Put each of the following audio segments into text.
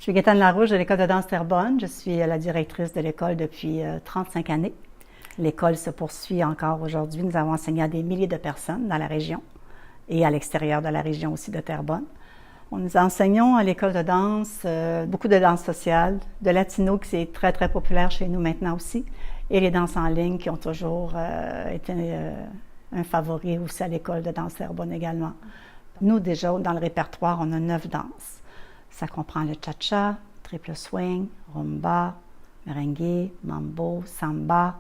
Je suis Gaétane Larouche de l'École de danse Terrebonne. Je suis la directrice de l'école depuis 35 années. L'école se poursuit encore aujourd'hui. Nous avons enseigné à des milliers de personnes dans la région et à l'extérieur de la région aussi de Terrebonne. Nous enseignons à l'école de danse beaucoup de danse sociale, de latino qui est très très populaire chez nous maintenant aussi, et les danses en ligne qui ont toujours été un favori aussi à l'école de danse Terrebonne également. Nous déjà dans le répertoire, on a 9 danses. Ça comprend le cha-cha, triple swing, rumba, merengue, mambo, samba,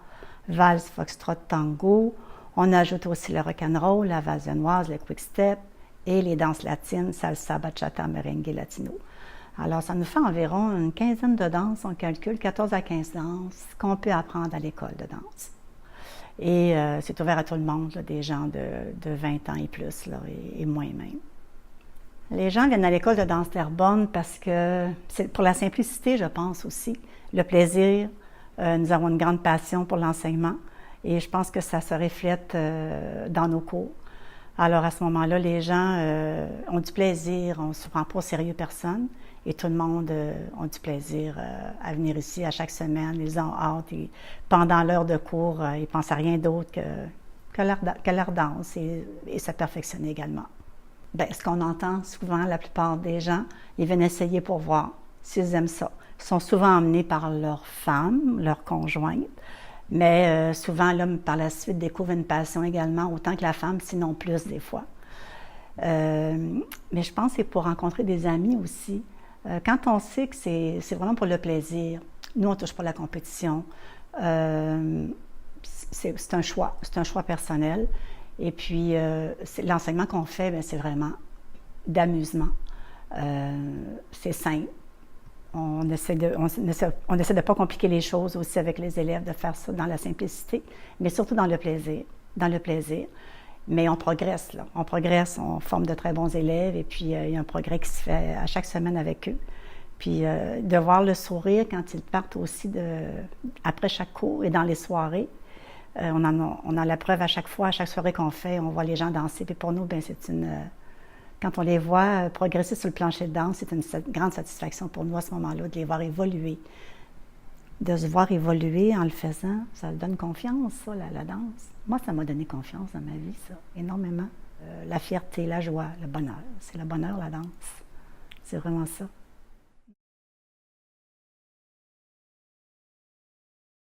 valse, foxtrot, tango. On ajoute aussi le rock'n'roll, la valse viennoise, le quick-step et les danses latines, salsa, bachata, merengue, latino. Alors, ça nous fait environ une quinzaine de danses, on calcule 14 à 15 danses qu'on peut apprendre à l'école de danse. Et c'est ouvert à tout le monde, là, des gens de 20 ans et plus, là, et moins même. Les gens viennent à l'école de danse Terrebonne parce que c'est pour la simplicité, je pense aussi, le plaisir. Nous avons une grande passion pour l'enseignement et je pense que ça se reflète dans nos cours. Alors à ce moment-là, les gens ont du plaisir, on ne se prend pas au sérieux personne et tout le monde a du plaisir à venir ici à chaque semaine. Ils ont hâte et pendant l'heure de cours, ils ne pensent à rien d'autre que leur danse et se perfectionner également. Bien, ce qu'on entend souvent, la plupart des gens, ils viennent essayer pour voir s'ils aiment ça. Ils sont souvent emmenés par leur femme, leur conjointe, mais souvent, l'homme, par la suite, découvre une passion également, autant que la femme, sinon plus des fois. Mais je pense que c'est pour rencontrer des amis aussi. Quand on sait que c'est vraiment pour le plaisir, nous, on ne touche pas la compétition, c'est un choix personnel. Et puis, l'enseignement qu'on fait, c'est d'amusement. C'est simple. On essaie de pas compliquer les choses aussi avec les élèves, de faire ça dans la simplicité, mais surtout dans le plaisir. Mais on progresse, là. On progresse, on forme de très bons élèves et puis il y a un progrès qui se fait à chaque semaine avec eux. Puis de voir le sourire quand ils partent aussi après chaque cours et dans les soirées. On a la preuve à chaque soirée qu'on fait, on voit les gens danser. Puis pour nous, quand on les voit progresser sur le plancher de danse, c'est une grande satisfaction pour nous à ce moment-là de les voir évoluer. De se voir évoluer en le faisant, ça donne confiance, ça, la danse. Moi, ça m'a donné confiance dans ma vie, ça, énormément. La fierté, la joie, le bonheur. C'est le bonheur, la danse. C'est vraiment ça.